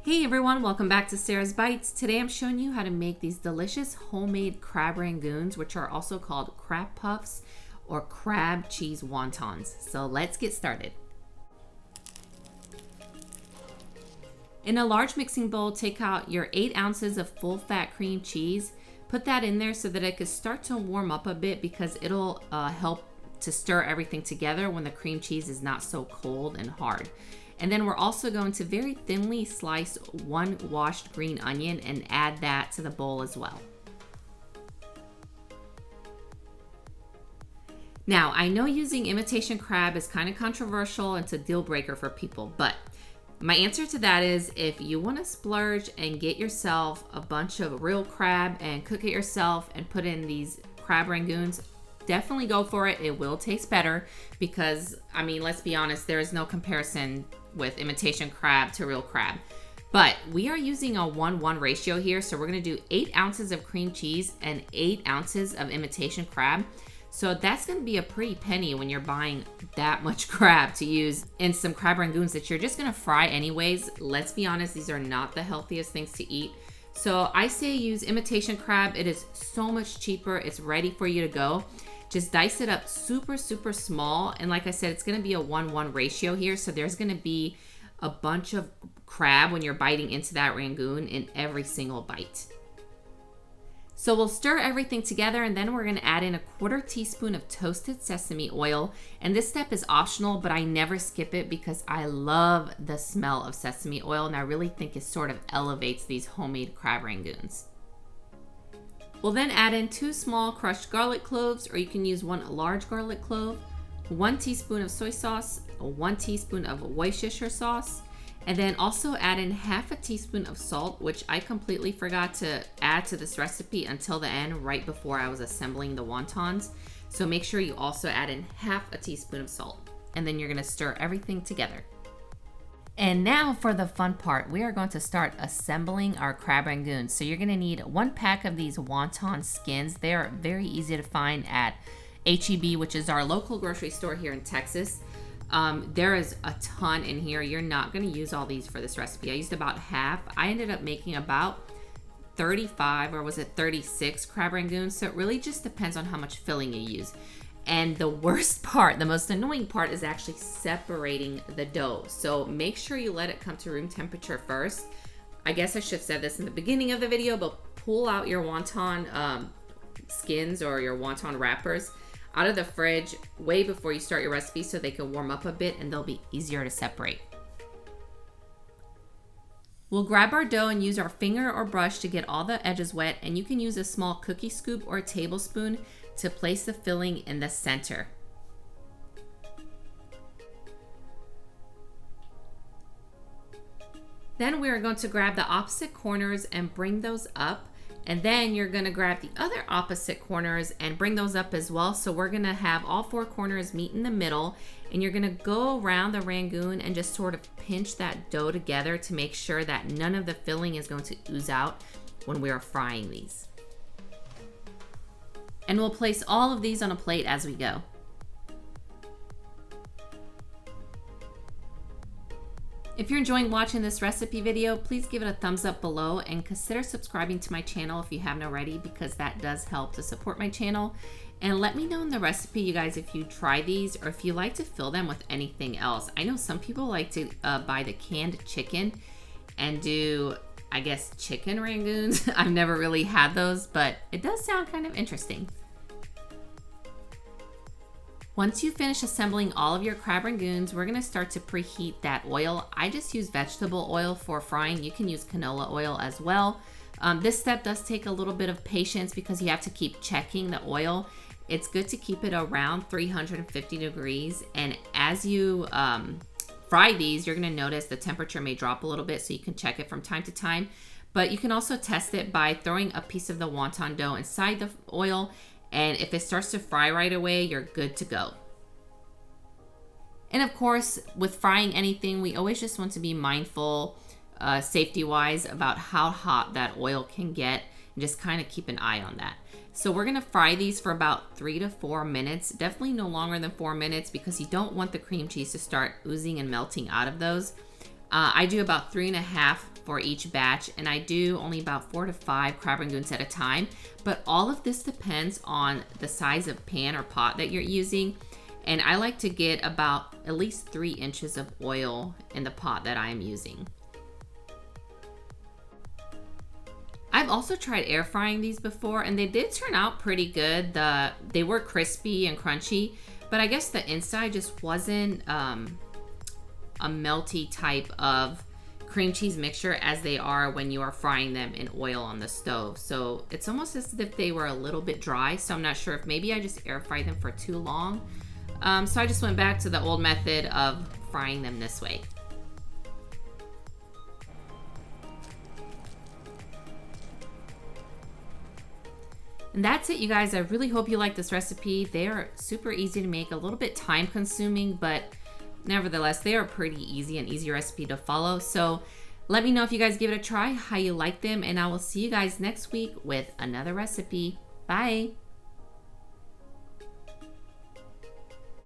Hey everyone, welcome back to Sarah's Bites. Today I'm showing you how to make these delicious homemade crab rangoons, which are also called crab puffs or crab cheese wontons. So let's get started. In a large mixing bowl, take out your 8 ounces of full fat cream cheese. Put that in there so that it can start to warm up a bit because it'll help to stir everything together when the cream cheese is not so cold and hard. And then we're also going to very thinly slice 1 washed green onion and add that to the bowl as well. Now, I know using imitation crab is kind of controversial and it's a deal breaker for people, but my answer to that is if you want to splurge and get yourself a bunch of real crab and cook it yourself and put in these crab rangoons, definitely go for it. It will taste better because, I mean, let's be honest, there is no comparison with imitation crab to real crab. But we are using a 1:1 ratio here, so we're going to do 8 ounces of cream cheese and 8 ounces of imitation crab. So that's going to be a pretty penny when you're buying that much crab to use in some crab rangoons that you're just going to fry anyways. Let's be honest, these are not the healthiest things to eat. So I say use imitation crab. It is so much cheaper. It's ready for you to go. Just dice it up super small. And like I said, it's going to be a 1:1 ratio here. So there's going to be a bunch of crab when you're biting into that rangoon in every single bite. So we'll stir everything together and then we're going to add in a 1/4 teaspoon of toasted sesame oil. And this step is optional, but I never skip it because I love the smell of sesame oil and I really think it sort of elevates these homemade crab rangoons. We'll then add in 2 small crushed garlic cloves, or you can use 1 large garlic clove, 1 teaspoon of soy sauce, 1 teaspoon of Worcestershire sauce, and then also add in 1/2 teaspoon of salt, which I completely forgot to add to this recipe until the end, right before I was assembling the wontons. So make sure you also add in 1/2 teaspoon of salt, and then you're gonna stir everything together. And now for the fun part, we are going to start assembling our crab rangoons. So you're gonna need 1 pack of these wonton skins. They are very easy to find at HEB, which is our local grocery store here in Texas. There is a ton in here. You're not gonna use all these for this recipe. I used about half. I ended up making about 35, or was it 36 crab rangoons. So it really just depends on how much filling you use. And the worst part, the most annoying part, is actually separating the dough. So make sure you let it come to room temperature first. I guess I should have said this in the beginning of the video, but pull out your wonton skins or your wonton wrappers out of the fridge way before you start your recipe so they can warm up a bit and they'll be easier to separate. We'll grab our dough and use our finger or brush to get all the edges wet, and you can use a small cookie scoop or a tablespoon to place the filling in the center. Then we are going to grab the opposite corners and bring those up, and then you're going to grab the other opposite corners and bring those up as well. So we're going to have all 4 corners meet in the middle, and you're going to go around the rangoon and just sort of pinch that dough together to make sure that none of the filling is going to ooze out when we are frying these. And we'll place all of these on a plate as we go. If you're enjoying watching this recipe video, please give it a thumbs up below and consider subscribing to my channel if you haven't already, because that does help to support my channel. And let me know in the recipe, you guys, if you try these or if you like to fill them with anything else. I know some people like to buy the canned chicken and do, I guess, chicken rangoons. I've never really had those, but it does sound kind of interesting. Once you finish assembling all of your crab rangoons, we're gonna start to preheat that oil. I just use vegetable oil for frying. You can use canola oil as well. This step does take a little bit of patience because you have to keep checking the oil. It's good to keep it around 350 degrees. And as you fry these, you're gonna notice the temperature may drop a little bit, so you can check it from time to time. But you can also test it by throwing a piece of the wonton dough inside the oil, and if it starts to fry right away, you're good to go. And of course, with frying anything, we always just want to be mindful, safety-wise, about how hot that oil can get, and just kind of keep an eye on that. So we're gonna fry these for about 3 to 4 minutes, definitely no longer than 4 minutes, because you don't want the cream cheese to start oozing and melting out of those. I do about 3.5 for each batch, and I do only about 4 to 5 crab rangoons at a time. But all of this depends on the size of pan or pot that you're using. And I like to get about at least 3 inches of oil in the pot that I am using. I've also tried air frying these before, and they did turn out pretty good. They were crispy and crunchy, but I guess the inside just wasn't a melty type of cream cheese mixture as they are when you are frying them in oil on the stove. So it's almost as if they were a little bit dry. So I'm not sure if maybe I just air fried them for too long. So I just went back to the old method of frying them this way. And that's it, you guys. I really hope you like this recipe. They are super easy to make, a little bit time consuming, but nevertheless, they are pretty easy, an easy recipe to follow. So let me know if you guys give it a try, how you like them, and I will see you guys next week with another recipe. Bye.